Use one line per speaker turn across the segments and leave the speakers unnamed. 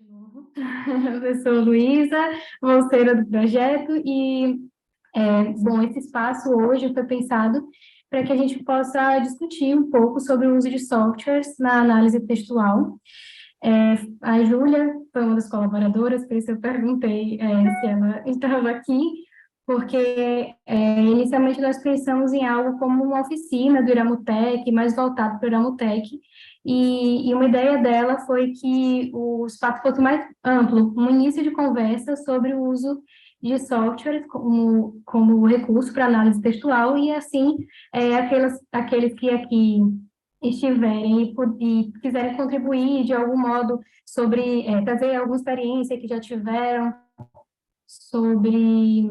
novo. Eu sou Luísa, bolseira do projeto, e, bom, esse espaço hoje foi pensado para que a gente possa discutir um pouco sobre o uso de softwares na análise textual. A Júlia foi uma das colaboradoras, por isso eu perguntei, se ela estava aqui, porque inicialmente nós pensamos em algo como uma oficina do Iramutec, mais voltado para o Iramutec, e uma ideia dela foi que o espaço fosse mais amplo, um início de conversa sobre o uso de software como recurso para análise textual, e assim, aqueles que aqui estiverem e quiserem contribuir de algum modo sobre, trazer alguma experiência que já tiveram sobre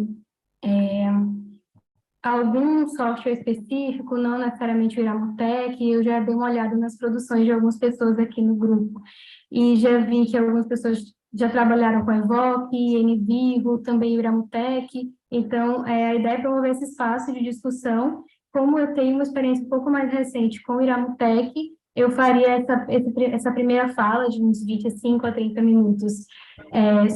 algum software específico, não necessariamente o Iramutec. Eu já dei uma olhada nas produções de algumas pessoas aqui no grupo, e já vi que algumas pessoas já trabalharam com a Evoque, NVivo, também o Iramutec. Então, a ideia é promover esse espaço de discussão. Como eu tenho uma experiência um pouco mais recente com o Iramutec, eu faria essa primeira fala de uns 25 a 30 minutos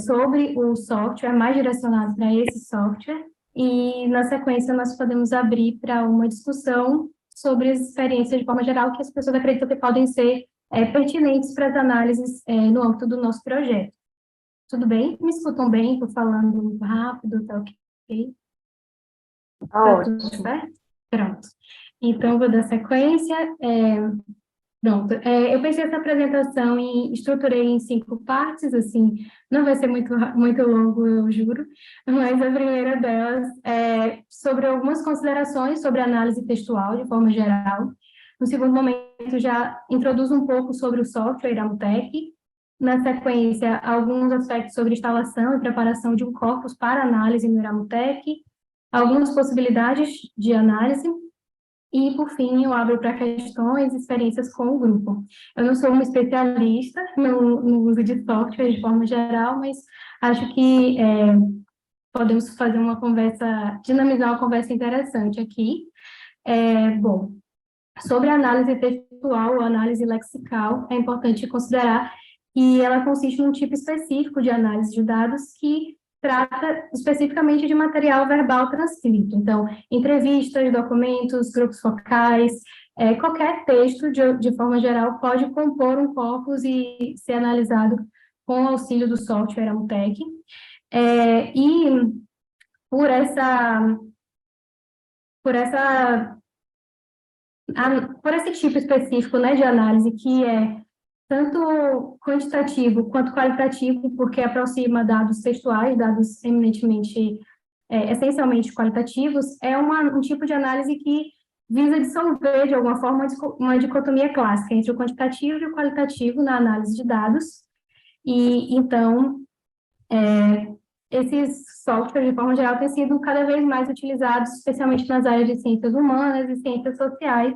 sobre o software, mais direcionado para esse software, e, na sequência, nós podemos abrir para uma discussão sobre as experiências de forma geral que as pessoas acreditam que podem ser pertinentes para as análises no âmbito do nosso projeto. Tudo bem? Me escutam bem? Estou falando rápido, tá ok? Tá tudo
Ótimo.
certo? Pronto. Então, vou dar sequência. Pronto, eu pensei essa apresentação e estruturei em 5 partes, assim, não vai ser muito longo, eu juro, mas a primeira delas é sobre algumas considerações sobre análise textual, de forma geral. No segundo momento, já introduzo um pouco sobre o software Iramutec. Na sequência, alguns aspectos sobre instalação e preparação de um corpus para análise no Iramutec, algumas possibilidades de análise, e, por fim, eu abro para questões e experiências com o grupo. Eu não sou uma especialista no uso de software de forma geral, mas acho que podemos fazer uma conversa, dinamizar uma conversa interessante aqui. Bom, sobre a análise textual ou análise lexical, é importante considerar que ela consiste num tipo específico de análise de dados que trata especificamente de material verbal transcrito. Então, entrevistas, documentos, grupos focais, qualquer texto, de forma geral, pode compor um corpus e ser analisado com o auxílio do software Amutec. E por essa, por essa por esse tipo específico, né, de análise, que é tanto quantitativo quanto qualitativo, porque aproxima dados textuais, dados eminentemente, essencialmente qualitativos, é um tipo de análise que visa dissolver, de alguma forma, uma dicotomia clássica entre o quantitativo e o qualitativo na análise de dados. E, então, esses softwares, de forma geral, têm sido cada vez mais utilizados, especialmente nas áreas de ciências humanas e ciências sociais,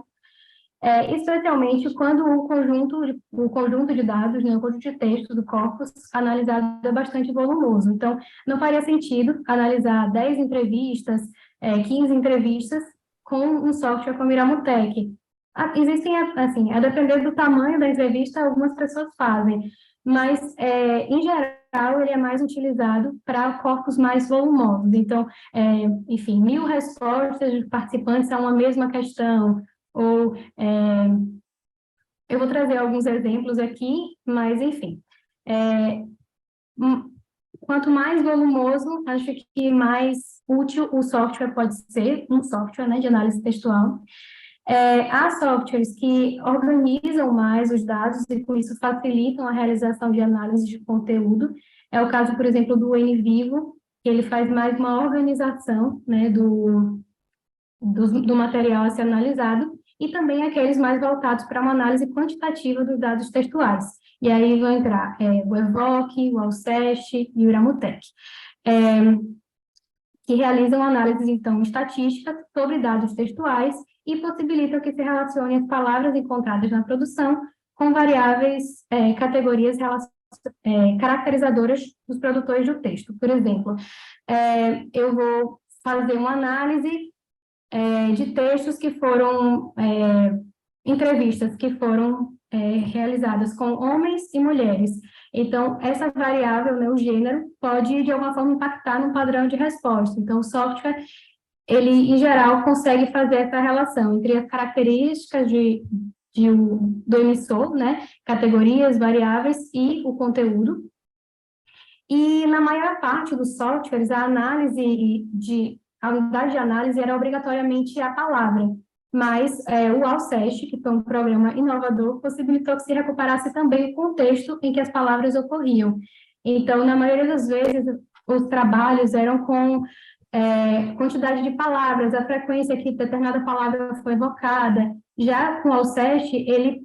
especialmente quando o conjunto de dados, né, o conjunto de textos do corpus analisado é bastante volumoso. Então, não faria sentido analisar 10 entrevistas, 15 entrevistas com um software como Iramutec. Existem, assim, a depender do tamanho da entrevista, algumas pessoas fazem, mas, em geral, ele é mais utilizado para corpos mais volumosos. Então, enfim, 1.000 respostas de participantes a uma mesma questão, ou eu vou trazer alguns exemplos aqui, mas, enfim. É, Quanto mais volumoso, acho que mais útil o software pode ser, um software, né, de análise textual. Há softwares que organizam mais os dados e, com isso, facilitam a realização de análise de conteúdo. É o caso, por exemplo, do NVivo, que ele faz mais uma organização, né, do material a ser analisado, e também aqueles mais voltados para uma análise quantitativa dos dados textuais. E aí vão entrar o Evoque, o Alcest e o Iramutec, que realizam análises, então, estatísticas sobre dados textuais e possibilitam que se relacione as palavras encontradas na produção com variáveis, categorias caracterizadoras dos produtores do texto. Por exemplo, eu vou fazer uma análise de textos que foram, entrevistas que foram realizadas com homens e mulheres. Então, essa variável, né, o gênero, pode, de alguma forma, impactar no padrão de resposta. Então, o software, ele, em geral, consegue fazer essa relação entre as características do emissor, né, categorias, variáveis e o conteúdo. E, na maior parte dos softwares, a unidade de análise era obrigatoriamente a palavra, mas o Alcest, que foi um programa inovador, possibilitou que se recuperasse também o contexto em que as palavras ocorriam. Então, na maioria das vezes, os trabalhos eram com quantidade de palavras, a frequência que determinada palavra foi evocada. Já com o Alcest, ele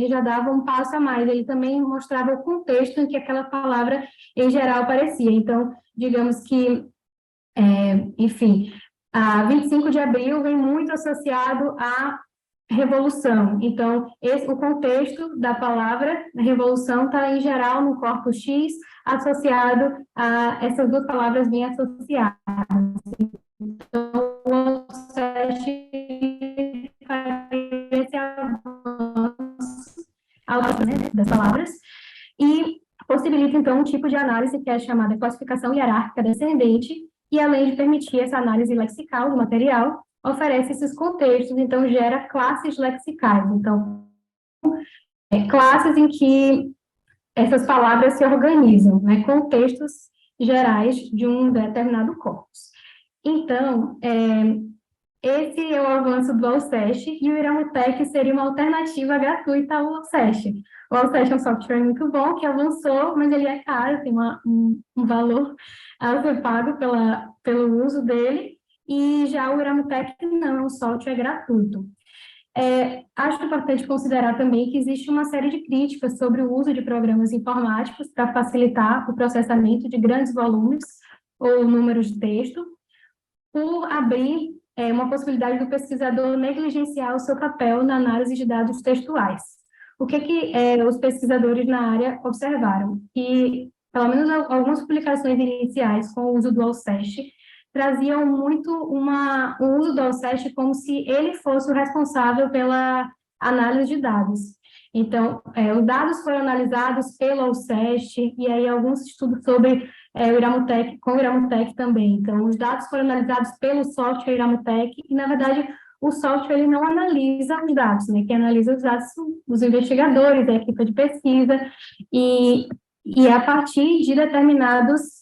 já dava um passo a mais, ele também mostrava o contexto em que aquela palavra, em geral, aparecia. Então, digamos que, enfim, a 25 de abril vem muito associado à revolução. Então, o contexto da palavra revolução está, em geral, no corpo X, associado a essas duas palavras bem associadas. Então, o SESC faz esse avanço, né, das palavras e possibilita, então, um tipo de análise que é chamada classificação hierárquica descendente, e além de permitir essa análise lexical do material, oferece esses contextos, então gera classes lexicais. Então, classes em que essas palavras se organizam, né, contextos gerais de um determinado corpus. Então, esse é o avanço do Alcest, e o Iramutec seria uma alternativa gratuita ao Alcest. O Alcest é um software muito bom, que avançou, mas ele é caro, tem um valor a ser pago pelo uso dele, e já o Iramutec não, é um software gratuito. Acho importante considerar também que existe uma série de críticas sobre o uso de programas informáticos para facilitar o processamento de grandes volumes ou números de texto, por abrir uma possibilidade do pesquisador negligenciar o seu papel na análise de dados textuais. O que os pesquisadores na área observaram? Que, pelo menos algumas publicações iniciais com o uso do Alcest, traziam muito o uso do Alcest como se ele fosse o responsável pela análise de dados. Então, os dados foram analisados pelo Alcest, e aí alguns estudos sobre o Iramutec, com o Iramutec também. Então, os dados foram analisados pelo software Iramutec, e, na verdade, o software ele não analisa os dados, né? Quem analisa os dados são os investigadores, a equipe de pesquisa, e a partir de determinadas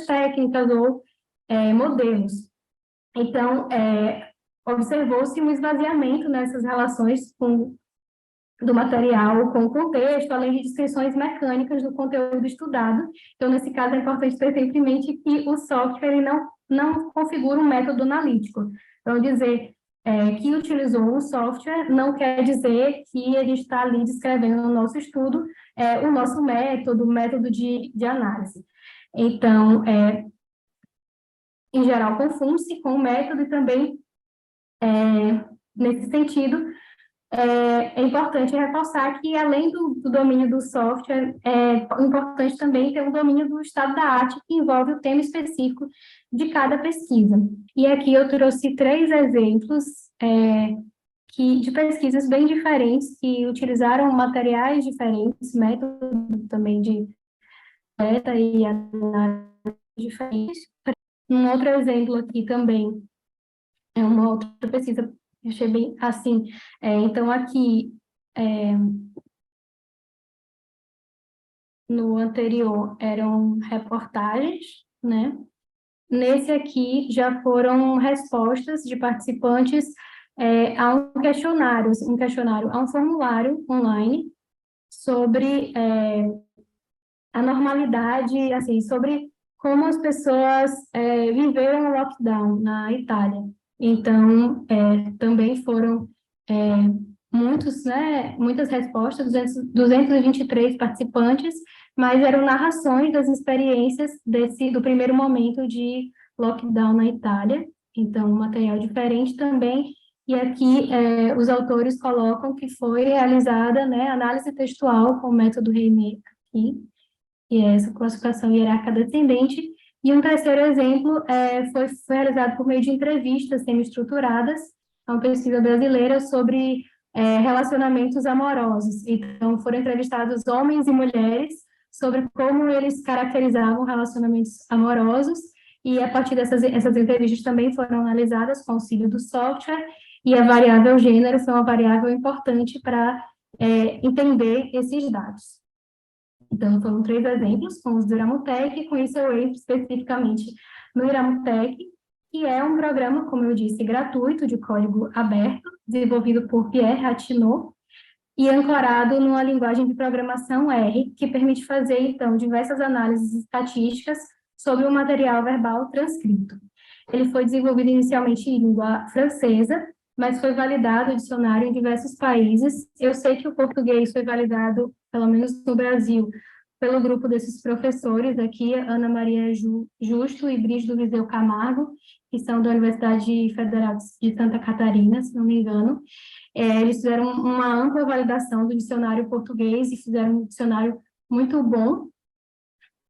técnicas ou modelos. Então, observou-se um esvaziamento nessas relações do material com o contexto, além de descrições mecânicas do conteúdo estudado. Então, nesse caso, é importante ter sempre em mente que o software ele não configura um método analítico. Então, dizer que utilizou um software não quer dizer que a gente está ali descrevendo no nosso estudo o nosso método, o método de análise. Então, em geral, confunde-se com o método, e também, nesse sentido, é importante reforçar que, além do domínio do software, é importante também ter um domínio do estado da arte, que envolve o tema específico de cada pesquisa. E aqui eu trouxe 3 exemplos de pesquisas bem diferentes, que utilizaram materiais diferentes, métodos também de coleta e análise diferentes. Um outro exemplo aqui também é uma outra pesquisa que eu achei bem assim. Então, aqui, no anterior, eram reportagens, né? Nesse aqui, já foram respostas de participantes a um questionário, a um formulário online sobre a normalidade, assim, sobre como as pessoas viveram o lockdown na Itália. Então, também foram muitas respostas, 223 participantes, mas eram narrações das experiências do primeiro momento de lockdown na Itália. Então, um material diferente também. E aqui os autores colocam que foi realizada, né, análise textual com o método Reinet, aqui, que é essa classificação hierárquica descendente. E um terceiro exemplo foi realizado por meio de entrevistas semi-estruturadas, a uma pesquisa brasileira sobre relacionamentos amorosos. Então, foram entrevistados homens e mulheres sobre como eles caracterizavam relacionamentos amorosos, e a partir essas entrevistas também foram analisadas com o auxílio do software, e a variável gênero foi uma variável importante para entender esses dados. Então, foram 3 exemplos com os do Iramutec, e com isso eu entro especificamente no Iramutec, que é um programa, como eu disse, gratuito, de código aberto, desenvolvido por Pierre Rathenau, e ancorado numa linguagem de programação R, que permite fazer, então, diversas análises estatísticas sobre o material verbal transcrito. Ele foi desenvolvido inicialmente em língua francesa, mas foi validado o dicionário em diversos países. Eu sei que o português foi validado, pelo menos no Brasil, pelo grupo desses professores aqui, Ana Maria Justo e Brígido Viseu Camargo, que são da Universidade Federal de Santa Catarina, se não me engano. Eles fizeram uma ampla validação do dicionário português e fizeram um dicionário muito bom.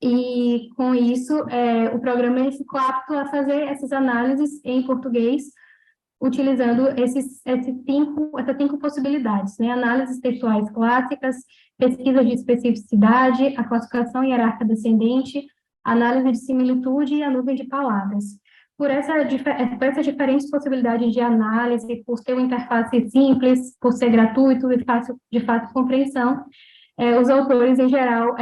E, com isso, o programa ele ficou apto a fazer essas análises em português, utilizando essas 5 possibilidades, né? Análises textuais clássicas, pesquisa de especificidade, a classificação hierárquica descendente, análise de similitude e a nuvem de palavras. Por essas diferentes possibilidades de análise, por ter uma interface simples, por ser gratuito e fácil de fácil compreensão, os autores, em geral,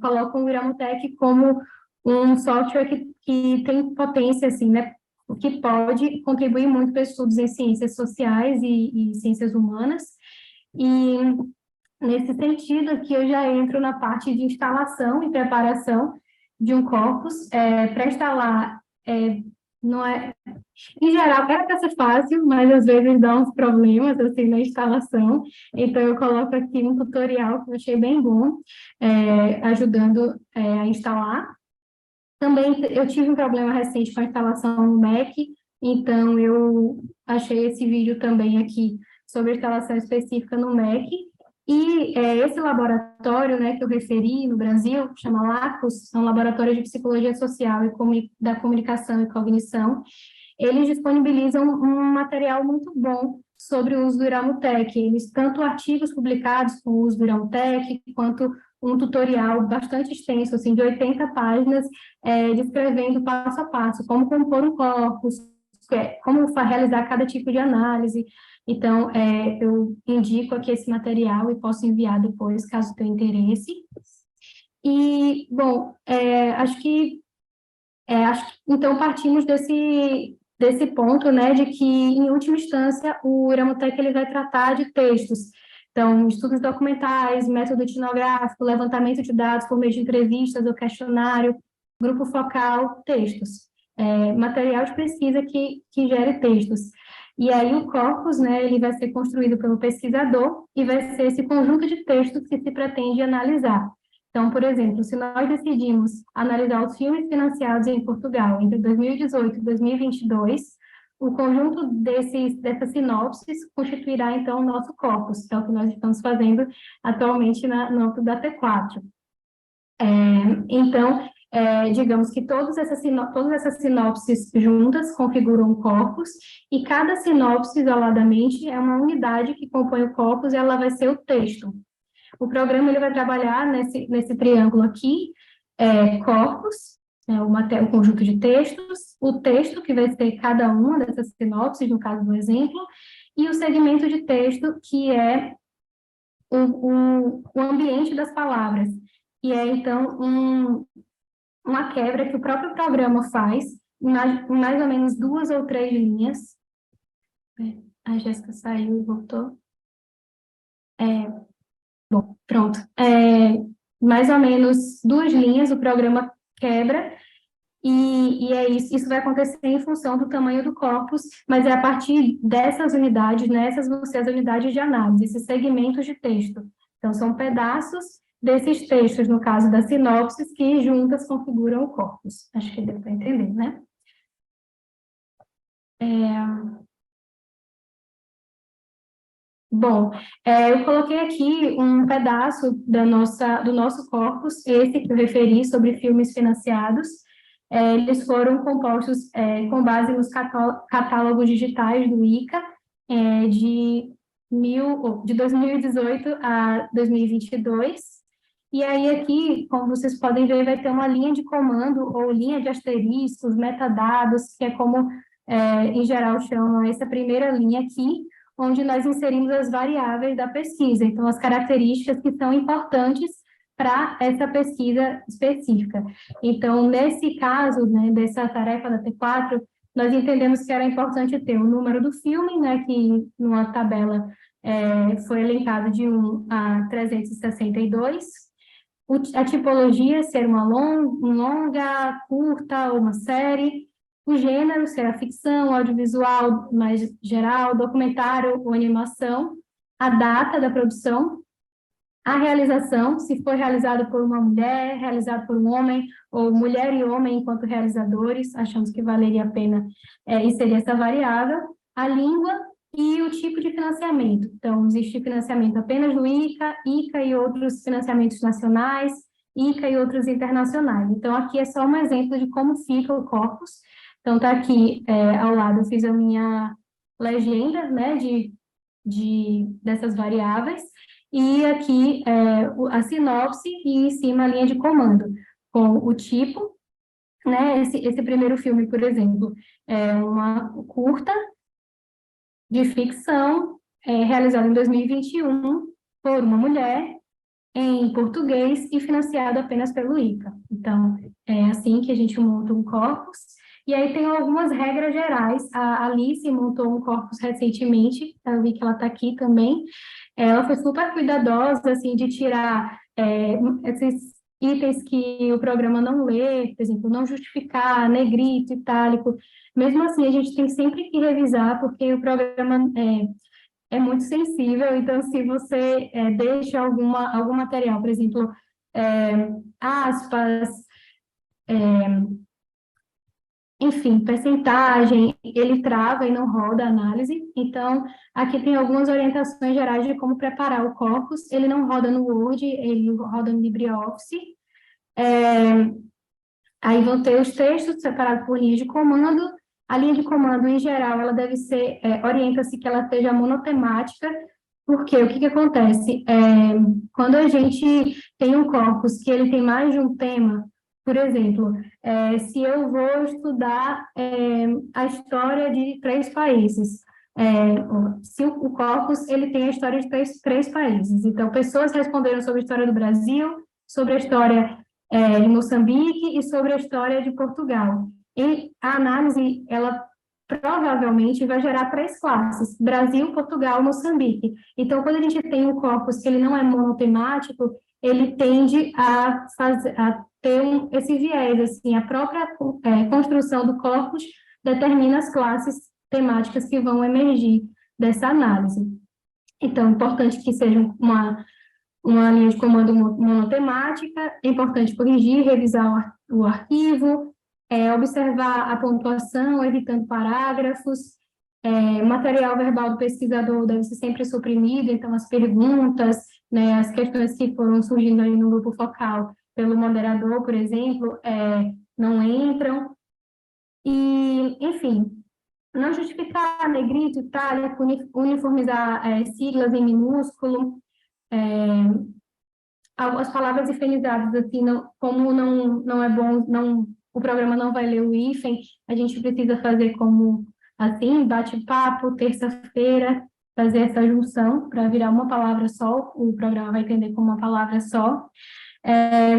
colocam o Iramutec como um software que tem potência, assim, né, que pode contribuir muito para estudos em ciências sociais e ciências humanas. E, nesse sentido, aqui eu já entro na parte de instalação e preparação de um corpus. Para instalar, não é, em geral, era para ser fácil, mas às vezes dá uns problemas, assim, na instalação. Então, eu coloco aqui um tutorial que eu achei bem bom, ajudando a instalar. Também eu tive um problema recente com a instalação no Mac, então eu achei esse vídeo também aqui sobre a instalação específica no Mac. E esse laboratório, né, que eu referi no Brasil, chama LACOS, é um laboratório de psicologia social e da comunicação e cognição. Eles disponibilizam um material muito bom sobre o uso do Iramutec. Eles, tanto artigos publicados com o uso do Iramutec, quanto um tutorial bastante extenso, assim, de 80 páginas, descrevendo passo a passo como compor um corpus, como realizar cada tipo de análise. Então, eu indico aqui esse material e posso enviar depois, caso tenha interesse. E, bom, então partimos desse ponto, né, de que, em última instância, o Iramutec ele vai tratar de textos. Então, estudos documentais, método etnográfico, levantamento de dados por meio de entrevistas ou questionário, grupo focal, textos. Material de pesquisa que gere textos. E aí o corpus, né, ele vai ser construído pelo pesquisador e vai ser esse conjunto de textos que se pretende analisar. Então, por exemplo, se nós decidimos analisar os filmes financiados em Portugal entre 2018 e 2022, o conjunto dessas sinopses constituirá, então, o nosso corpus, que é o que nós estamos fazendo atualmente no âmbito da T4. Então, digamos que todas essas sinopses juntas configuram um corpus, e cada sinopse, isoladamente, é uma unidade que compõe o corpus, e ela vai ser o texto. O programa ele vai trabalhar nesse triângulo aqui, corpus, o conjunto de textos, o texto, que vai ser cada uma dessas sinopses, no caso do exemplo, e o segmento de texto, que é o ambiente das palavras, que é, então, uma quebra que o próprio programa faz, em mais ou menos 2 ou 3 linhas. A Jéssica saiu e voltou. Bom, pronto. Mais ou menos 2 linhas o programa quebra, e é isso vai acontecer em função do tamanho do corpus, mas é a partir dessas unidades, né, essas vão ser as unidades de análise, esses segmentos de texto. Então, são pedaços desses textos, no caso das sinopses, que juntas configuram o corpus. Acho que deu para entender, né? Bom, eu coloquei aqui um pedaço do nosso corpus, esse que eu referi sobre filmes financiados. Eles foram compostos com base nos catálogos digitais do ICA, de de 2018 a 2022. E aí aqui, como vocês podem ver, vai ter uma linha de comando ou linha de asteriscos, metadados, que é como, em geral, chamam essa primeira linha aqui, onde nós inserimos as variáveis da pesquisa, então as características que são importantes para essa pesquisa específica. Então, nesse caso, né, dessa tarefa da T4, nós entendemos que era importante ter o número do filme, né, que numa tabela foi elencado de 1 a 362, a tipologia ser uma longa, curta ou uma série, o gênero ser a ficção, audiovisual mais geral, documentário ou animação, a data da produção, a realização, se foi realizado por uma mulher, realizado por um homem, ou mulher e homem enquanto realizadores, achamos que valeria a pena inserir essa variável, a língua e o tipo de financiamento. Então, existe financiamento apenas do ICA, ICA e outros financiamentos nacionais, ICA e outros internacionais. Então, aqui é só um exemplo de como fica o corpus. Então, está aqui ao lado, eu fiz a minha legenda, né, dessas variáveis, e aqui a sinopse e em cima a linha de comando, com o tipo, né, esse primeiro filme, por exemplo, é uma curta de ficção, realizada em 2021 por uma mulher, em português e financiado apenas pelo ICA. Então, é assim que a gente monta um corpus. E aí tem algumas regras gerais. A Alice montou um corpus recentemente, eu vi que ela está aqui também. Ela foi super cuidadosa, assim, de tirar esses itens que o programa não lê, por exemplo, não justificar, negrito, itálico. Mesmo assim, a gente tem sempre que revisar, porque o programa é muito sensível, então se você deixa algum material, por exemplo, aspas, enfim, percentagem, ele trava e não roda a análise. Então, aqui tem algumas orientações gerais de como preparar o corpus. Ele não roda no Word, ele roda no LibreOffice. Aí vão ter os textos separados por linha de comando. A linha de comando, em geral, ela deve ser, orienta-se que ela seja monotemática, porque o que que acontece? Quando a gente tem um corpus que ele tem mais de um tema, por exemplo, se eu vou estudar a história de 3 países, se o corpus ele tem a história de três países, então pessoas responderam sobre a história do Brasil, sobre a história de Moçambique e sobre a história de Portugal. E a análise, ela provavelmente vai gerar 3 classes: Brasil, Portugal, Moçambique. Então, quando a gente tem um corpus que ele não é monotemático, ele tende a ter esse viés, assim, a própria construção do corpus determina as classes temáticas que vão emergir dessa análise. Então, é importante que seja uma linha de comando monotemática, é importante corrigir, revisar o arquivo, observar a pontuação, evitando parágrafos, material verbal do pesquisador deve ser sempre suprimido, então as perguntas, né, as questões que foram surgindo aí no grupo focal pelo moderador, por exemplo, não entram, e, enfim, não justificar negrito, itálico, uniformizar siglas em minúsculo, as palavras hifenizadas, assim, como não é bom, o programa não vai ler o hífen, a gente precisa fazer como, assim, bate-papo, terça-feira, fazer essa junção para virar uma palavra só, o programa vai entender como uma palavra só.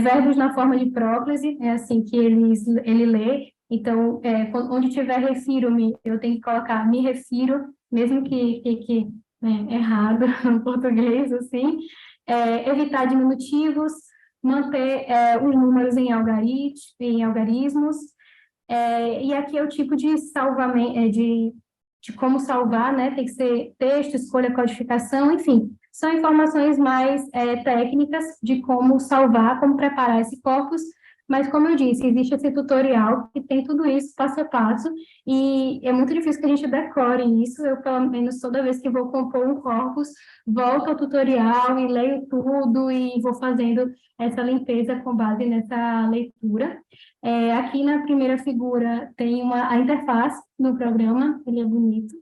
Verbos na forma de próclise, é assim que ele lê, então, onde tiver refiro-me, eu tenho que colocar me refiro, mesmo que né, errado no português, assim, evitar diminutivos, manter os números em algarismos, e aqui é o tipo de salvamento, de como salvar, né? Tem que ser texto, escolha, codificação, enfim, são informações mais técnicas de como salvar, como preparar esse corpus, mas como eu disse, existe esse tutorial que tem tudo isso passo a passo, e é muito difícil que a gente decore isso. Eu, pelo menos, toda vez que vou compor um corpus, volto ao tutorial e leio tudo e vou fazendo essa limpeza com base nessa leitura. Aqui na primeira figura tem a interface do programa, ele é bonito.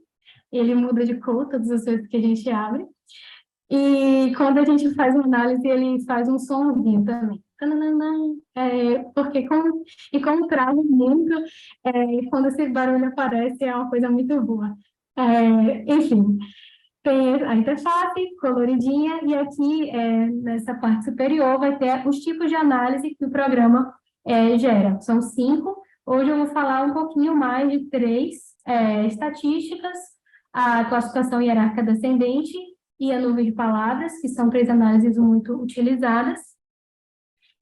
ele muda de cor todas as vezes que a gente abre. E quando a gente faz uma análise, ele faz um sonzinho também. Tananana. Como trava muito, quando esse barulho aparece, é uma coisa muito boa. Enfim, tem a interface coloridinha, e aqui, nessa parte superior, vai ter os tipos de análise que o programa gera. São 5. Hoje eu vou falar um pouquinho mais de 3: estatísticas, a classificação hierárquica descendente e a nuvem de palavras, que são 3 análises muito utilizadas.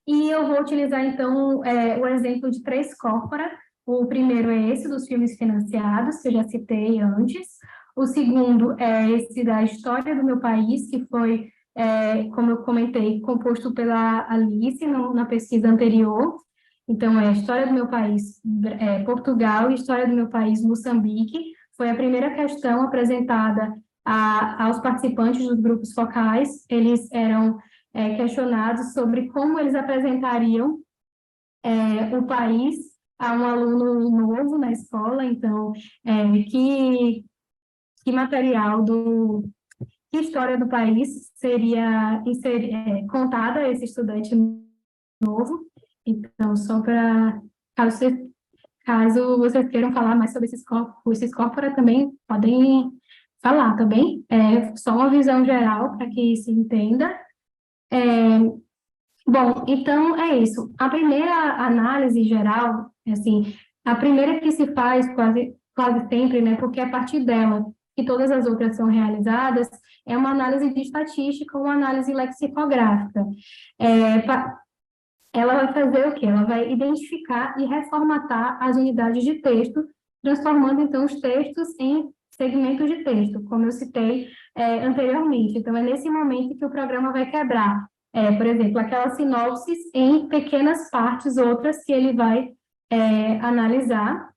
E eu vou utilizar, então, o exemplo de 3 corpora. O primeiro é esse, dos filmes financiados, que eu já citei antes. O segundo é esse da história do meu país, que foi, como eu comentei, composto pela Alice na pesquisa anterior. Então, é a história do meu país, Portugal, e história do meu país, Moçambique. Foi a primeira questão apresentada aos participantes dos grupos focais. Eles eram questionados sobre como eles apresentariam o país a um aluno novo na escola. Então, que material que história do país seria contada a esse estudante novo. Então, só para, caso vocês queiram falar mais sobre esses corpora, também podem falar, tá bem? É só uma visão geral para que se entenda. Bom, então é isso. A primeira análise geral, assim, a primeira que se faz quase sempre, né, porque a partir dela que todas as outras são realizadas, é uma análise de estatística, uma análise lexicográfica. Ela vai fazer o quê? Ela vai identificar e reformatar as unidades de texto, transformando, então, os textos em segmentos de texto, como eu citei anteriormente. Então, é nesse momento que o programa vai quebrar, por exemplo, aquelas sinopses em pequenas partes, outras que ele vai analisar.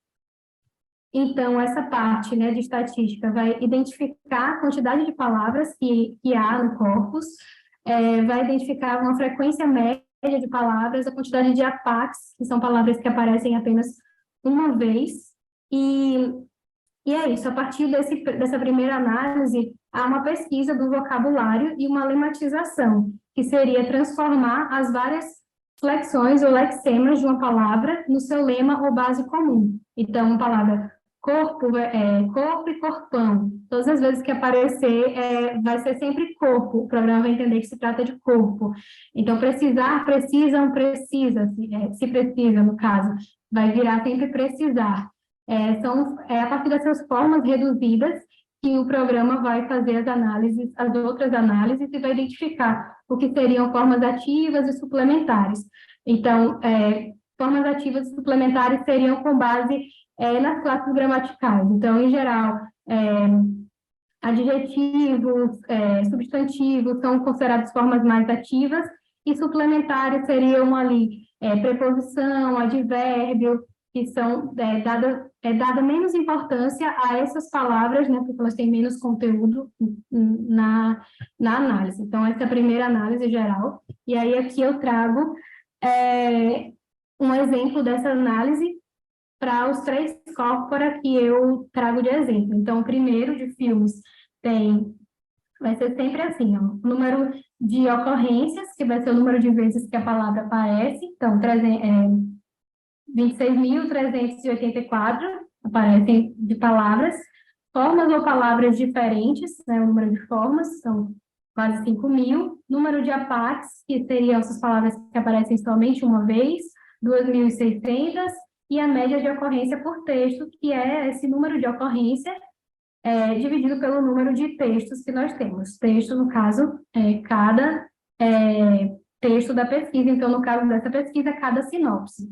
Então, essa parte, né, de estatística vai identificar a quantidade de palavras que há no corpus, vai identificar uma frequência média de palavras, a quantidade de APACs, que são palavras que aparecem apenas uma vez, e é isso. A partir dessa primeira análise, há uma pesquisa do vocabulário e uma lematização, que seria transformar as várias flexões ou lexemas de uma palavra no seu lema ou base comum. Então, uma palavra corpo, corpo e corpão. Todas as vezes que aparecer, vai ser sempre corpo. O programa vai entender que se trata de corpo. Então, precisar, precisam, precisa, se precisa, no caso, vai virar sempre precisar. A partir dessas formas reduzidas que o programa vai fazer as outras análises, e vai identificar o que seriam formas ativas e suplementares. Então, formas ativas e suplementares seriam com base nas classes gramaticais. Então, em geral, adjetivos, substantivos são considerados formas mais ativas, e suplementares seriam ali preposição, advérbio, que são dada menos importância a essas palavras, né, porque elas têm menos conteúdo na análise. Então, essa é a primeira análise geral. E aí, aqui eu trago um exemplo dessa análise para os 3 corpora que eu trago de exemplo. Então, o primeiro, de filmes, vai ser sempre assim, ó, o número de ocorrências, que vai ser o número de vezes que a palavra aparece. Então, 26.384 aparecem de palavras. Formas ou palavras diferentes, né, o número de formas, são quase 5.000. Número de APACs, que seriam essas palavras que aparecem somente uma vez, 2.600. E a média de ocorrência por texto, que é esse número de ocorrência dividido pelo número de textos que nós temos. Texto, no caso, cada texto da pesquisa. Então, no caso dessa pesquisa, cada sinopse.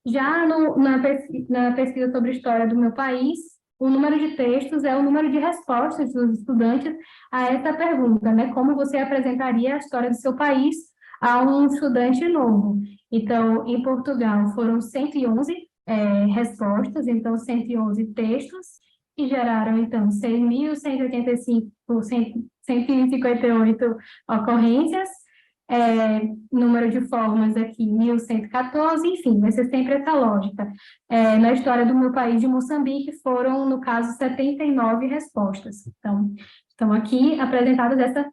Já na pesquisa sobre a história do meu país, o número de textos é o número de respostas dos estudantes a essa pergunta, né? Como você apresentaria a história do seu país a um estudante novo? Então, em Portugal, foram 111 respostas, então 111 textos, que geraram, então, 6.158 ocorrências. número de formas aqui, 1114, enfim, vai ser sempre essa lógica. Na história do meu país, de Moçambique, foram, no caso, 79 respostas. Então, estão aqui apresentadas essa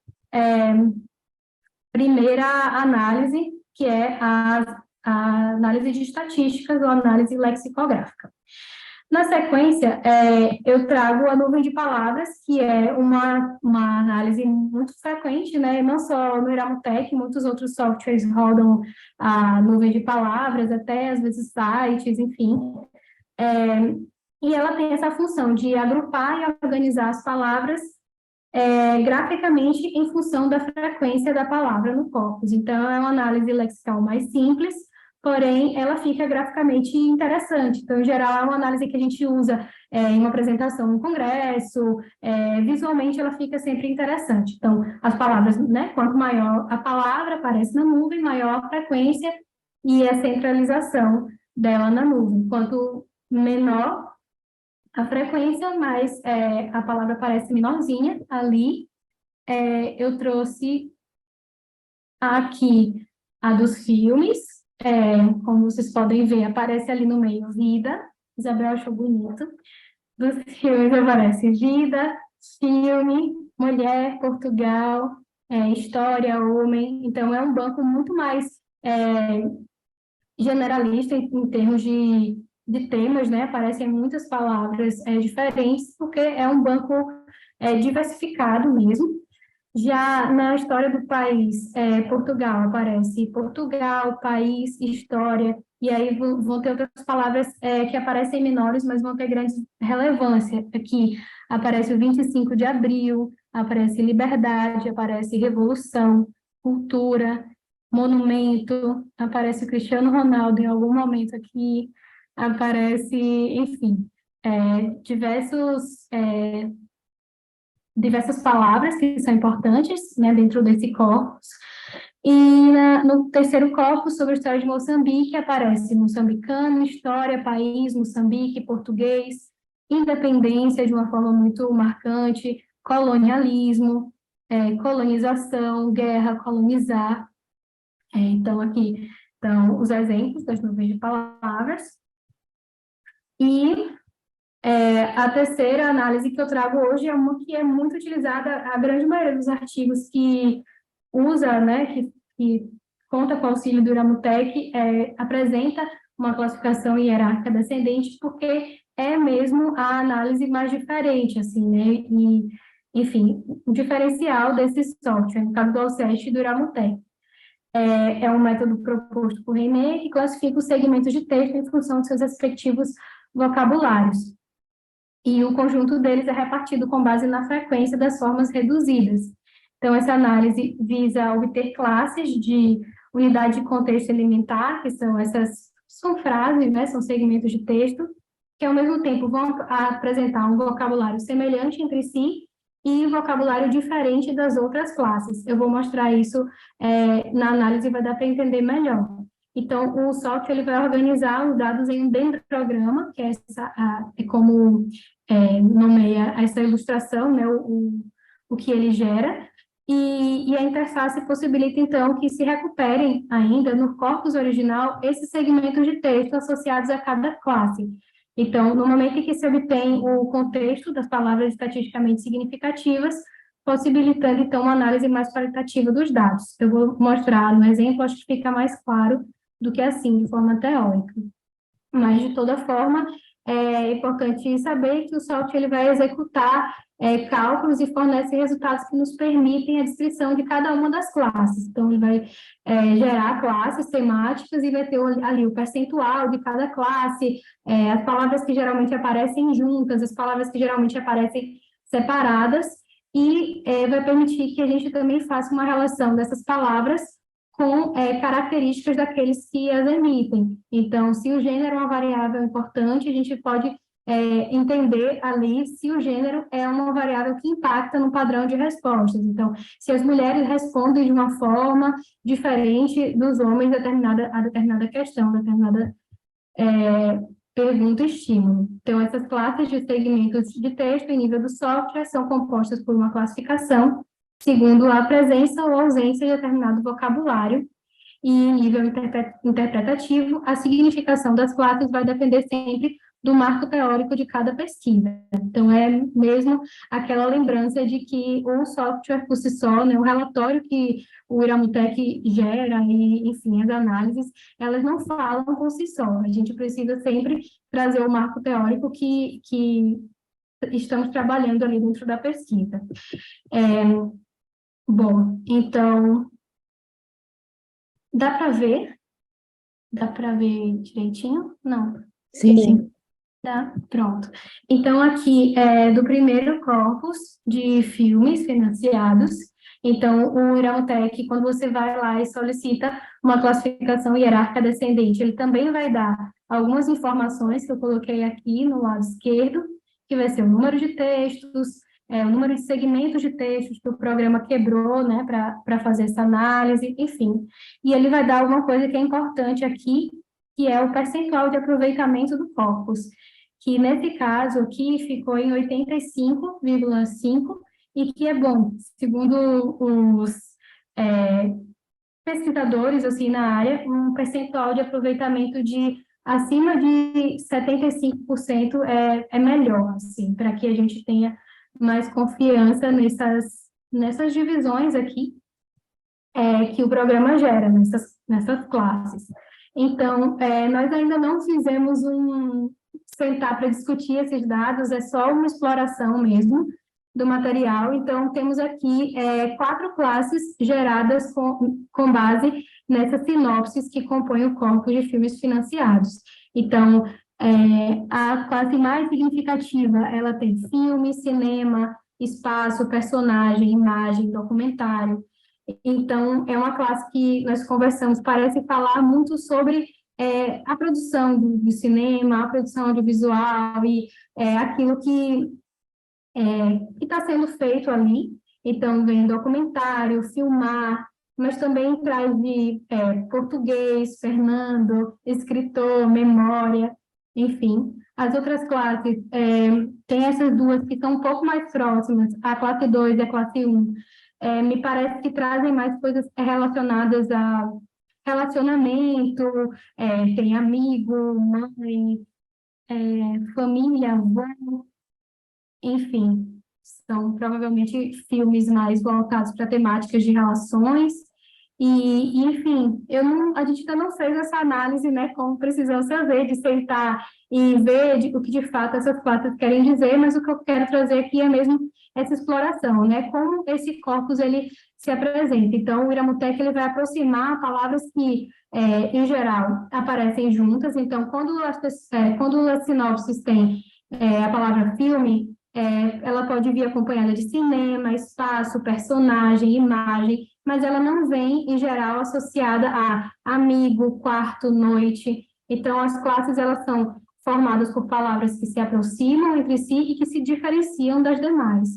primeira análise, que é a análise de estatísticas ou análise lexicográfica. Na sequência, eu trago a nuvem de palavras, que é uma análise muito frequente, né? Não só no Iramutec, muitos outros softwares rodam a nuvem de palavras, até às vezes sites, enfim. E ela tem essa função de agrupar e organizar as palavras graficamente em função da frequência da palavra no corpus. Então, é uma análise lexical mais simples, porém, ela fica graficamente interessante. Então, em geral, é uma análise que a gente usa em uma apresentação no congresso, visualmente ela fica sempre interessante. Então, as palavras, né, quanto maior a palavra aparece na nuvem, maior a frequência e a centralização dela na nuvem. Quanto menor a frequência, mas a palavra parece menorzinha ali. Eu trouxe aqui a dos filmes, como vocês podem ver, aparece ali no meio vida. Isabel achou bonito. Dos filmes aparece vida, filme, mulher, Portugal, história, homem. Então, é um banco muito mais generalista em termos de temas, né? Aparecem muitas palavras diferentes, porque é um banco diversificado mesmo. Já na história do país, Portugal aparece Portugal, país, história, e aí vão ter outras palavras que aparecem menores, mas vão ter grande relevância. Aqui aparece o 25 de abril, aparece liberdade, aparece revolução, cultura, monumento, aparece o Cristiano Ronaldo em algum momento aqui, aparece, enfim, diversas palavras que são importantes, né, dentro desse corpus. E no terceiro corpus, sobre a história de Moçambique, aparece moçambicano, história, país, Moçambique, português, independência de uma forma muito marcante, colonialismo, colonização, guerra, colonizar. Então, aqui estão os exemplos das nuvens de palavras. E a terceira análise que eu trago hoje é uma que é muito utilizada, a grande maioria dos artigos que usa, né, que conta com o auxílio do Iramutec, apresenta uma classificação hierárquica descendente, porque é mesmo a análise mais diferente, assim, né, e, enfim, o diferencial desse software, no caso do Alceste e do Iramutec. É um método proposto por René, que classifica os segmentos de texto em função de seus respectivos vocabulários. E o conjunto deles é repartido com base na frequência das formas reduzidas. Então, essa análise visa obter classes de unidade de contexto elementar, que são frases, né, são segmentos de texto, que ao mesmo tempo vão apresentar um vocabulário semelhante entre si e vocabulário diferente das outras classes. Eu vou mostrar isso na análise, vai dar para entender melhor. Então, o software ele vai organizar os dados em um dendrograma, que é como nomeia essa ilustração, né, o que ele gera, e a interface possibilita, então, que se recuperem ainda no corpus original esses segmentos de texto associados a cada classe. Então, no momento em que se obtém o contexto das palavras estatisticamente significativas, possibilitando, então, uma análise mais qualitativa dos dados. Eu vou mostrar no exemplo, acho que fica mais claro do que assim, de forma teórica. Mas, de toda forma, é importante saber que o software ele vai executar cálculos e fornece resultados que nos permitem a descrição de cada uma das classes. Então, ele vai gerar classes temáticas e vai ter ali o percentual de cada classe, as palavras que geralmente aparecem juntas, as palavras que geralmente aparecem separadas, e vai permitir que a gente também faça uma relação dessas palavras com características daqueles que as emitem. Então, se o gênero é uma variável importante, a gente pode entender ali se o gênero é uma variável que impacta no padrão de respostas. Então, se as mulheres respondem de uma forma diferente dos homens a determinada questão, determinada pergunta e estímulo. Então, essas classes de segmentos de texto em nível do software são compostas por uma classificação segundo a presença ou ausência de determinado vocabulário. E em nível interpretativo, a significação das classes vai depender sempre do marco teórico de cada pesquisa. Então, é mesmo aquela lembrança de que o software por si só, né, o relatório que o Iramutec gera, e, enfim, as análises, elas não falam por si só. A gente precisa sempre trazer o marco teórico que estamos trabalhando ali dentro da pesquisa. Bom, então, dá para ver? Dá para ver direitinho? Não.
Sim, sim.
Tá, pronto. Então, aqui é do primeiro corpus de filmes financiados. Então, o Iramutec, quando você vai lá e solicita uma classificação hierárquica descendente, ele também vai dar algumas informações que eu coloquei aqui no lado esquerdo, que vai ser o número de textos, o número de segmentos de textos que o programa quebrou, né, para fazer essa análise, enfim. E ele vai dar alguma coisa que é importante aqui, que é o percentual de aproveitamento do corpus, que nesse caso aqui ficou em 85,5 e que é bom, segundo os pesquisadores assim na área, um percentual de aproveitamento de acima de 75% é melhor, assim, para que a gente tenha mais confiança nessas divisões aqui que o programa gera, nessas classes. Então, nós ainda não fizemos sentar para discutir esses dados, é só uma exploração mesmo do material. Então, temos aqui 4 classes geradas com base nessas sinopses que compõem o corpo de filmes financiados. Então, a classe mais significativa, ela tem filme, cinema, espaço, personagem, imagem, documentário. Então, é uma classe que nós conversamos, parece falar muito sobre a produção do cinema, a produção audiovisual e aquilo que está sendo feito ali. Então, vem documentário, filmar, mas também traz de português, Fernando, escritor, memória, enfim. As outras classes, tem essas duas que são um pouco mais próximas, a classe 2 e a classe 1, me parece que trazem mais coisas relacionadas a relacionamento, tem amigo, mãe, família, avô, enfim, são provavelmente filmes mais voltados para temáticas de relações. Enfim, a gente ainda não fez essa análise, né, como precisamos fazer, de sentar e ver o que de fato essas classes querem dizer, mas o que eu quero trazer aqui é mesmo essa exploração, né, como esse corpus ele se apresenta. Então, o Iramutec ele vai aproximar palavras que, em geral, aparecem juntas. Então, quando as sinopses têm a palavra filme, ela pode vir acompanhada de cinema, espaço, personagem, imagem, mas ela não vem, em geral, associada a amigo, quarto, noite. Então, as classes, elas são formadas por palavras que se aproximam entre si e que se diferenciam das demais.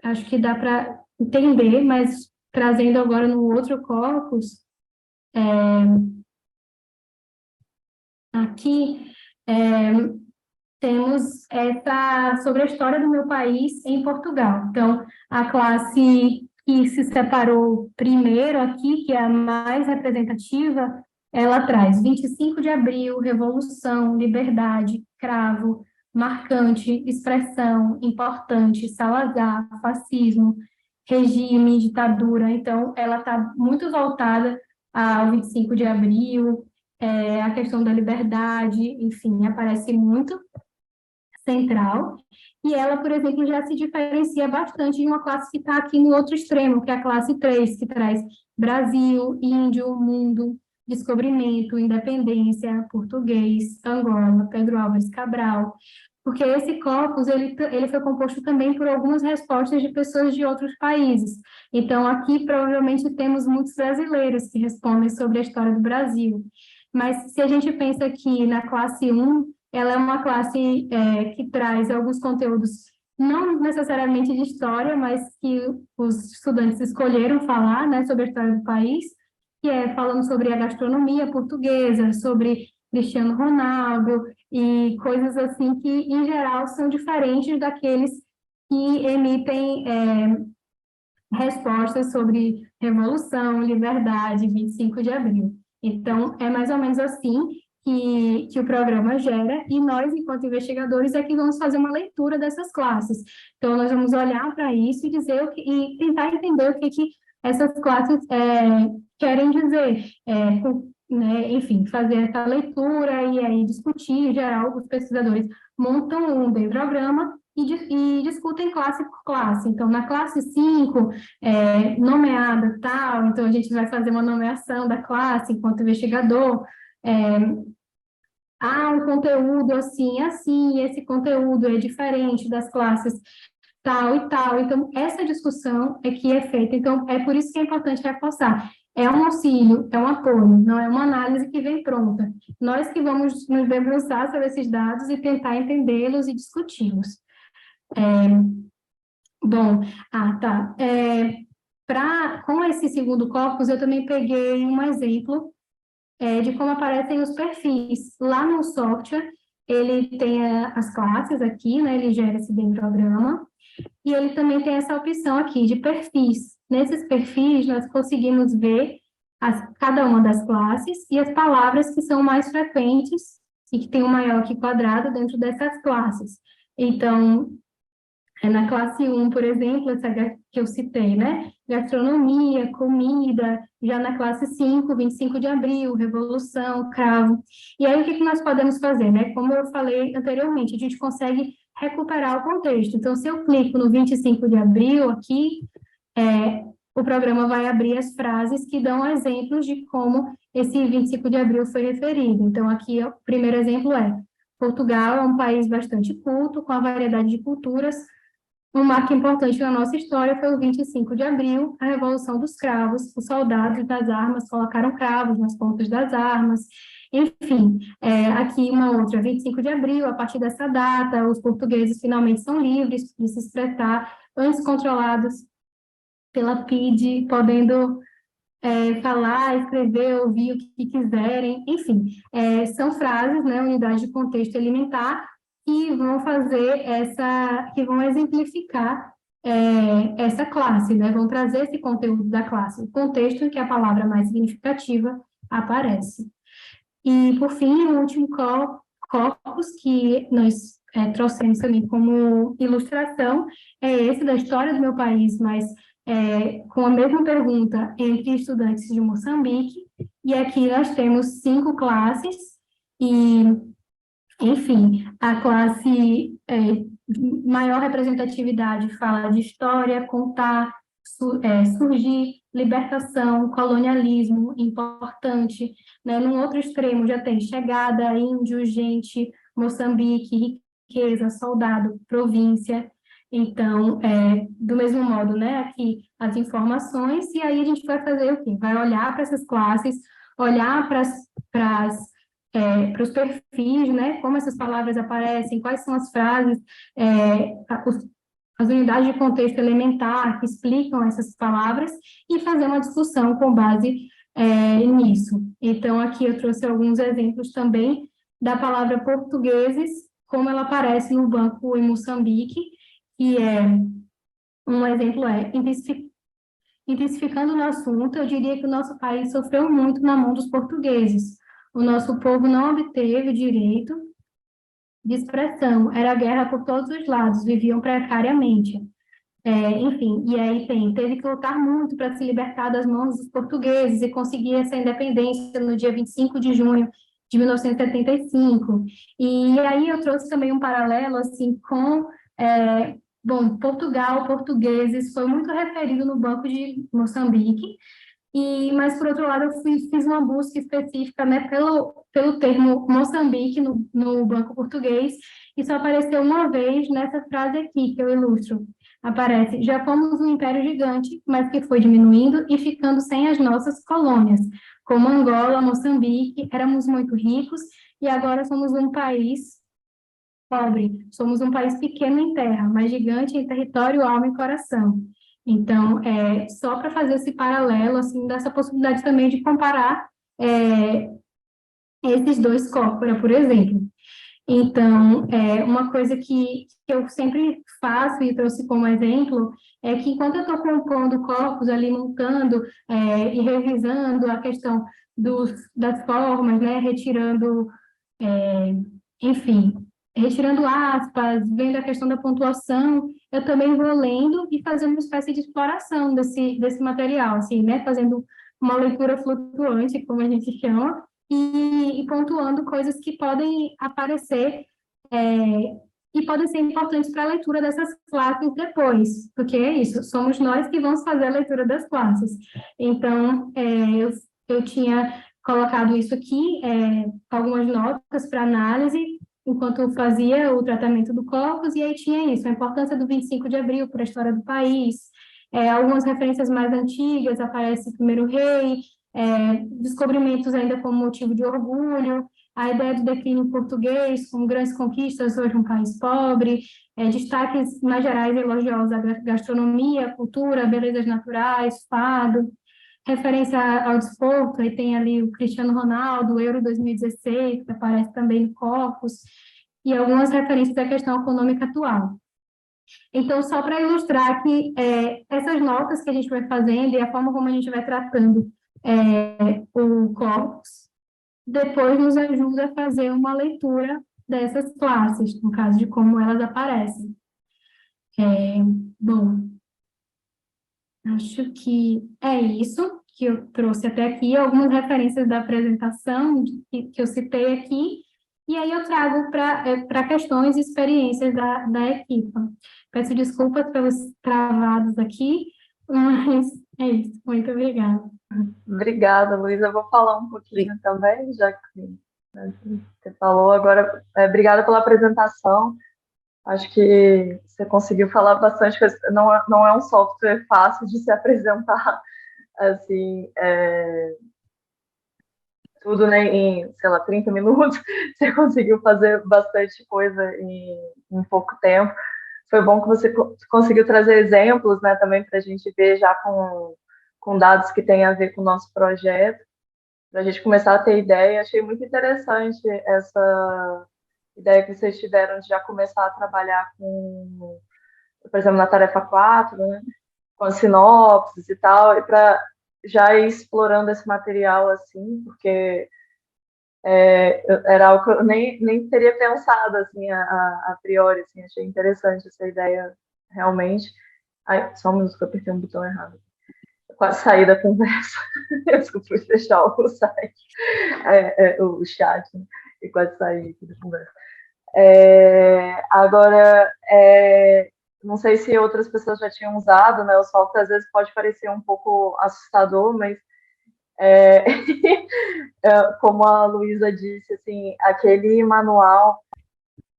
Acho que dá para entender, mas trazendo agora no outro corpus, aqui, temos sobre a história do meu país em Portugal. Então, a classe que se separou primeiro aqui, que é a mais representativa, ela traz 25 de abril, Revolução, Liberdade, Cravo, Marcante, Expressão, Importante, Salazar, Fascismo, Regime, Ditadura. Então, ela está muito voltada ao 25 de abril, a questão da liberdade, enfim, aparece muito central, e ela, por exemplo, já se diferencia bastante de uma classe que está aqui no outro extremo, que é a classe 3, que traz Brasil, Índio, Mundo, Descobrimento, Independência, Português, Angola, Pedro Álvares Cabral, porque esse corpus, ele foi composto também por algumas respostas de pessoas de outros países. Então, aqui, provavelmente, temos muitos brasileiros que respondem sobre a história do Brasil. Mas, se a gente pensa que na classe 1, ela é uma classe que traz alguns conteúdos, não necessariamente de história, mas que os estudantes escolheram falar, né, sobre a história do país, que é falando sobre a gastronomia portuguesa, sobre Cristiano Ronaldo e coisas assim que, em geral, são diferentes daqueles que emitem respostas sobre revolução, liberdade, 25 de abril. Então, é mais ou menos assim que o programa gera, e nós, enquanto investigadores, é que vamos fazer uma leitura dessas classes. Então, nós vamos olhar para isso e dizer e tentar entender o que essas classes querem dizer, né, enfim, fazer essa leitura e aí discutir. Em geral, os pesquisadores montam um dendrograma e discutem classe por classe. Então, na classe 5 nomeada tal, então a gente vai fazer uma nomeação da classe enquanto investigador, um conteúdo assim, assim, esse conteúdo é diferente das classes tal e tal. Então, essa discussão é que é feita. Então, é por isso que é importante reforçar. É um auxílio, é um apoio, não é uma análise que vem pronta. Nós que vamos nos debruçar sobre esses dados e tentar entendê-los e discuti-los. Bom, tá. Com esse segundo corpus, eu também peguei um exemplo de como aparecem os perfis. Lá no software, ele tem as classes aqui, né? Ele gera esse dendrograma, e ele também tem essa opção aqui de perfis. Nesses perfis, nós conseguimos ver cada uma das classes e as palavras que são mais frequentes e que tem um maior que quadrado dentro dessas classes. Então, na classe 1, por exemplo, essa que eu citei, né? Gastronomia, comida, já na classe 5, 25 de abril, revolução, cravo. E aí, o que nós podemos fazer, né? Como eu falei anteriormente, a gente consegue recuperar o contexto. Então, se eu clico no 25 de abril aqui, o programa vai abrir as frases que dão exemplos de como esse 25 de abril foi referido. Então, aqui, o primeiro exemplo Portugal é um país bastante culto, com a variedade de culturas. Um marco importante na nossa história foi o 25 de abril, a Revolução dos Cravos. Os soldados das armas colocaram cravos nas pontas das armas. Enfim, aqui uma outra, 25 de abril, a partir dessa data, os portugueses finalmente são livres de se expressar, antes controlados pela PIDE, podendo falar, escrever, ouvir o que quiserem. Enfim, são frases, né, unidade de contexto elementar, que vão que vão exemplificar essa classe, né? Vão trazer esse conteúdo da classe, o contexto em que a palavra mais significativa aparece. E, por fim, o último corpus que nós trouxemos também como ilustração é esse da história do meu país, mas com a mesma pergunta entre estudantes de Moçambique, e aqui nós temos 5 classes, e enfim, a classe maior representatividade fala de história, contar, surgir, libertação, colonialismo, importante, né? Num outro extremo já tem chegada, índio, gente, Moçambique, riqueza, soldado, província. Então, do mesmo modo, né? Aqui as informações, e aí a gente vai fazer o quê? Vai olhar para essas classes, olhar para os perfis, né? Como essas palavras aparecem, quais são as frases, as unidades de contexto elementar que explicam essas palavras, e fazer uma discussão com base nisso. Então, aqui eu trouxe alguns exemplos também da palavra portugueses, como ela aparece no banco em Moçambique, e um exemplo intensificando no assunto, eu diria que o nosso país sofreu muito na mão dos portugueses. O nosso povo não obteve direito de expressão, era guerra por todos os lados, viviam precariamente. Enfim, e aí teve que lutar muito para se libertar das mãos dos portugueses e conseguir essa independência no dia 25 de junho de 1975. E aí eu trouxe também um paralelo, assim, com... Portugal, portugueses, foi muito referido no Banco de Moçambique, mas, por outro lado, eu fiz uma busca específica, né, pelo termo Moçambique no Banco Português, e só apareceu uma vez nessa frase aqui, que eu ilustro. Aparece: já fomos um império gigante, mas que foi diminuindo e ficando sem as nossas colônias, como Angola, Moçambique, éramos muito ricos, e agora somos um país pobre. Somos um país pequeno em terra, mas gigante em território, alma e coração. Então, só para fazer esse paralelo, assim, dessa possibilidade também de comparar esses dois corpora, por exemplo. Então, uma coisa que eu sempre faço e trouxe como exemplo é que enquanto eu estou compondo corpos ali, montando e revisando a questão das formas, né, retirando, enfim, retirando aspas, vendo a questão da pontuação, eu também vou lendo e fazendo uma espécie de exploração desse material, assim, né, fazendo uma leitura flutuante, como a gente chama, e pontuando coisas que podem aparecer e podem ser importantes para a leitura dessas classes depois, porque é isso, somos nós que vamos fazer a leitura das classes. Então, eu tinha colocado isso aqui, algumas notas para análise, enquanto eu fazia o tratamento do corpus, e aí tinha isso, a importância do 25 de abril para a história do país, algumas referências mais antigas, aparece o Primeiro Rei, descobrimentos ainda como motivo de orgulho, a ideia do declínio português, como grandes conquistas, hoje um país pobre, destaques mais gerais elogiosos à gastronomia, cultura, belezas naturais, fado, referência ao desporto, aí tem ali o Cristiano Ronaldo, o Euro 2016, que aparece também no Corpus, e algumas referências à questão econômica atual. Então, só para ilustrar que essas notas que a gente vai fazendo e a forma como a gente vai tratando o corpus, depois nos ajuda a fazer uma leitura dessas classes, no caso de como elas aparecem. Bom, acho que é isso que eu trouxe até aqui, algumas referências da apresentação que eu citei aqui, e aí eu trago para questões e experiências da equipa. Peço desculpas pelos travados aqui, mas é isso. Muito obrigada.
Obrigada, Luísa. Eu vou falar um pouquinho também, já que, né, você falou agora. Obrigada pela apresentação. Acho que você conseguiu falar bastante coisa. Não é um software fácil de se apresentar, assim, tudo, né, em, sei lá, 30 minutos. Você conseguiu fazer bastante coisa em pouco tempo. Foi bom que você conseguiu trazer exemplos, né, também para a gente ver já com dados que têm a ver com o nosso projeto, para a gente começar a ter ideia. Achei muito interessante essa ideia que vocês tiveram de já começar a trabalhar com, por exemplo, na tarefa 4, né, com as sinopses e tal, e para já ir explorando esse material assim, porque era algo que eu nem teria pensado assim a priori, assim, achei interessante essa ideia realmente. Ai, só um minuto que eu apertei um botão errado. Eu quase saí da conversa. Eu fui fechar o site, o chat, né? E quase saí aqui da conversa. Agora, não sei se outras pessoas já tinham usado, né? O software às vezes pode parecer um pouco assustador, mas é, como a Luísa disse, assim, aquele manual,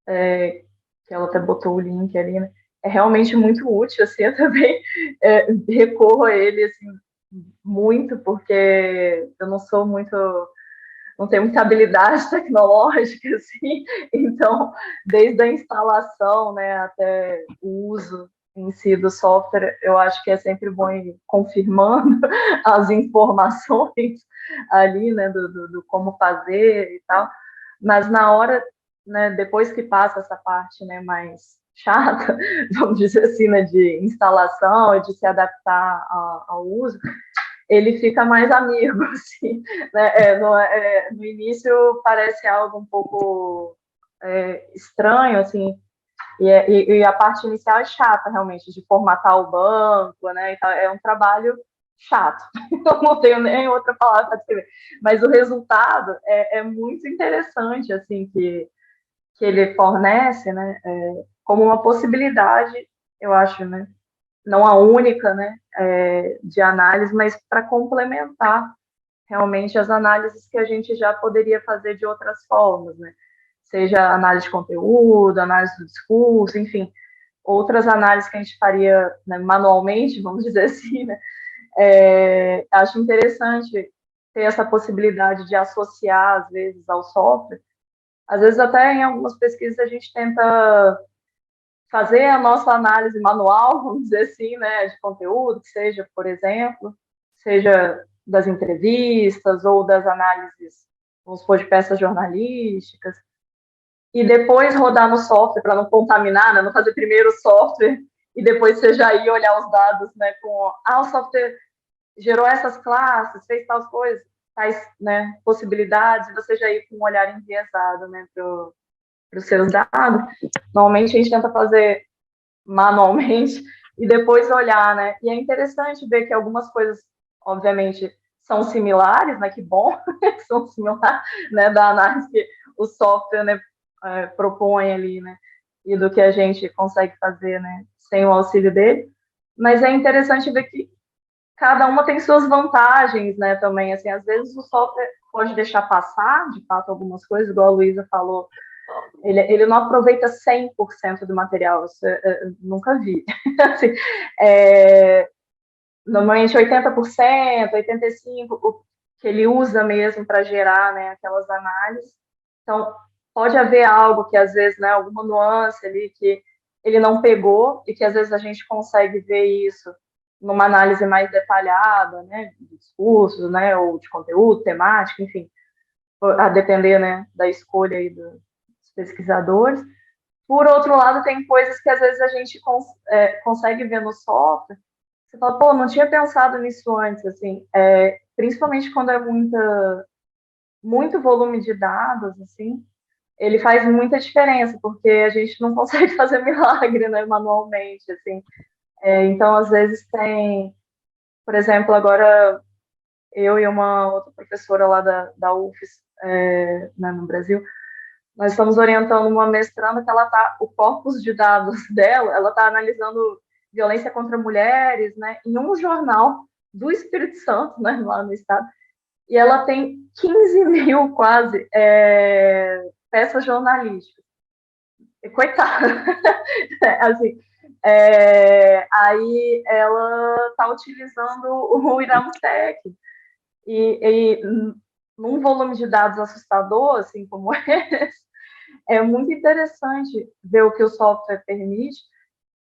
que ela até botou o link ali, né? É realmente muito útil, assim, eu também recorro a ele, assim, muito, porque eu não tenho muita habilidade tecnológica, assim, então, desde a instalação, né, até o uso em si do software, eu acho que é sempre bom ir confirmando as informações ali, né, do como fazer e tal, mas na hora, né, depois que passa essa parte, né, mais chata, vamos dizer assim, né, de instalação e de se adaptar ao uso, ele fica mais amigo, assim, né? No início parece algo um pouco estranho, assim, e a parte inicial é chata, realmente, de formatar o banco, né? Então, é um trabalho chato, eu não tenho nem outra palavra para descrever, mas o resultado é muito interessante, assim, que ele fornece, né? Como uma possibilidade, eu acho, né? Não a única, né, de análise, mas para complementar realmente as análises que a gente já poderia fazer de outras formas, né? Seja análise de conteúdo, análise do discurso, enfim, outras análises que a gente faria, né, manualmente, vamos dizer assim, né? Acho interessante ter essa possibilidade de associar, às vezes, ao software. Às vezes, até em algumas pesquisas, a gente tenta fazer a nossa análise manual, vamos dizer assim, né, de conteúdo, que seja, por exemplo, seja das entrevistas ou das análises, vamos supor, de peças jornalísticas, e depois rodar no software para não contaminar, né? Não fazer primeiro o software e depois você já ir olhar os dados, né? Com, o software gerou essas classes, fez tais coisas, tais, né, possibilidades, e você já ir com um olhar enviesado, né, para os seus dados. Normalmente a gente tenta fazer manualmente e depois olhar, né? E é interessante ver que algumas coisas, obviamente, são similares, né? Que bom que são similares, né? Da análise que o software, né, propõe ali, né? E do que a gente consegue fazer, né? Sem o auxílio dele. Mas é interessante ver que cada uma tem suas vantagens, né? Também, assim, às vezes o software pode deixar passar, de fato, algumas coisas, igual a Luísa falou, ele não aproveita 100% do material, isso eu nunca vi. Assim, normalmente 80%, 85%, o que ele usa mesmo para gerar, né, aquelas análises. Então, pode haver algo que, às vezes, né, alguma nuance ali que ele não pegou e que, às vezes, a gente consegue ver isso numa análise mais detalhada, né, de discurso, né, ou de conteúdo, temática, enfim, a depender, né, da escolha aí dos pesquisadores. Por outro lado, tem coisas que às vezes a gente consegue ver no software. Você fala, pô, não tinha pensado nisso antes, assim, principalmente quando é muito volume de dados, assim, ele faz muita diferença, porque a gente não consegue fazer milagre, né, manualmente, assim. Então, às vezes tem, por exemplo, agora eu e uma outra professora lá da UFES, né, no Brasil, nós estamos orientando uma mestranda que o corpus de dados dela, ela está analisando violência contra mulheres, né, em um jornal do Espírito Santo, né, lá no estado, e ela tem 15 mil quase peças jornalísticas. E, coitada, assim, aí ela está utilizando o Iramutec e num volume de dados assustador, assim como esse, é muito interessante ver o que o software permite,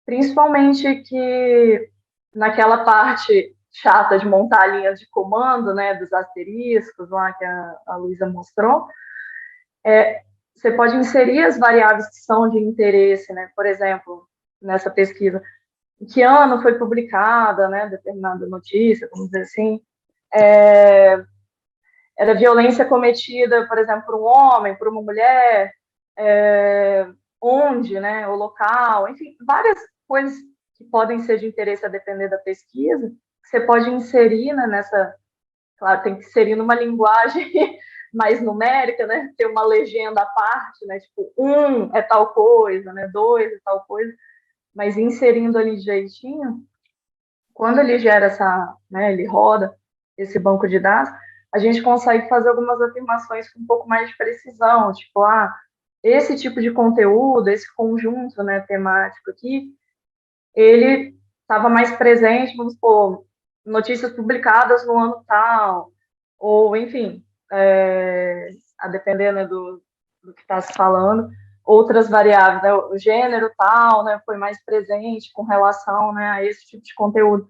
principalmente que naquela parte chata de montar linhas de comando, né, dos asteriscos lá que a Luísa mostrou, você pode inserir as variáveis que são de interesse, né, por exemplo, nessa pesquisa, em que ano foi publicada, né, determinada notícia, vamos dizer assim, era violência cometida, por exemplo, por um homem, por uma mulher, onde, né, o local, enfim, várias coisas que podem ser de interesse a depender da pesquisa, que você pode inserir, né, nessa, claro, tem que inserir numa linguagem mais numérica, né, ter uma legenda à parte, né, tipo, é tal coisa, né, dois é tal coisa, mas inserindo ali jeitinho, quando ele gera né, ele roda esse banco de dados, a gente consegue fazer algumas afirmações com um pouco mais de precisão, tipo, esse tipo de conteúdo, esse conjunto, né, temático aqui, ele estava mais presente, vamos supor, notícias publicadas no ano tal, ou, enfim, a depender, né, do que está se falando, outras variáveis, né, o gênero tal, né, foi mais presente com relação, né, a esse tipo de conteúdo.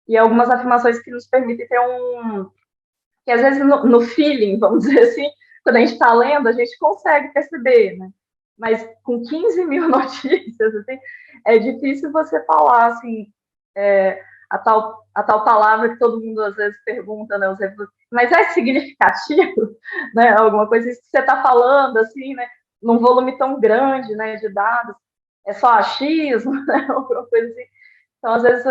E algumas afirmações que nos permitem ter que às vezes no feeling, vamos dizer assim, quando a gente está lendo, a gente consegue perceber, né? Mas com 15 mil notícias, assim, é difícil você falar, assim, a tal palavra que todo mundo às vezes pergunta, né? Mas é significativo, né? Alguma coisa que você está falando, assim, né? Num volume tão grande, né? De dados, é só achismo, né? Alguma coisa assim. Então, às vezes,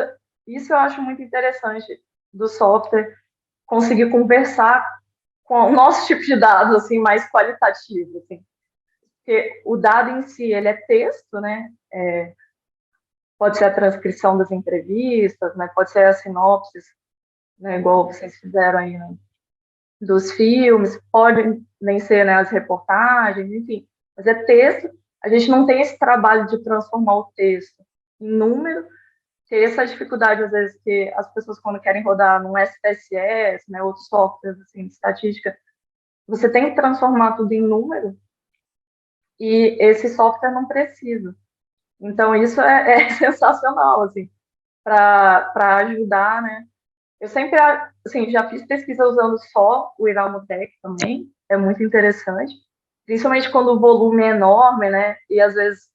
isso eu acho muito interessante do software, conseguir conversar com o nosso tipo de dados, assim, mais qualitativo, assim. Porque o dado em si, ele é texto, né? Pode ser a transcrição das entrevistas, né? Pode ser as sinopses, né? Igual vocês fizeram aí, né? Dos filmes, podem nem ser, né, as reportagens, enfim. Mas é texto, a gente não tem esse trabalho de transformar o texto em número, que é essa dificuldade, às vezes, que as pessoas, quando querem rodar no SPSS, né, outros softwares, assim, de estatística, você tem que transformar tudo em número, e esse software não precisa. Então, isso é sensacional, assim, para ajudar, né? Eu sempre, assim, já fiz pesquisa usando só o Iramutec também, é muito interessante, principalmente quando o volume é enorme, né, e às vezes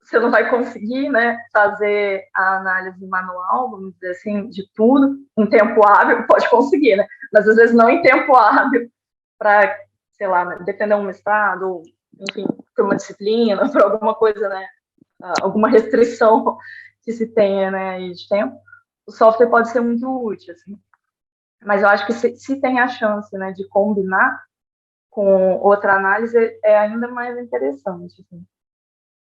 você não vai conseguir, né, fazer a análise manual, vamos dizer assim, de tudo, em tempo hábil, pode conseguir, né, mas às vezes não em tempo hábil, para, sei lá, né, defender um mestrado, enfim, por uma disciplina, por alguma coisa, né, alguma restrição que se tenha, né, de tempo, o software pode ser muito útil, assim. Mas eu acho que se tem a chance, né, de combinar com outra análise, é ainda mais interessante, assim.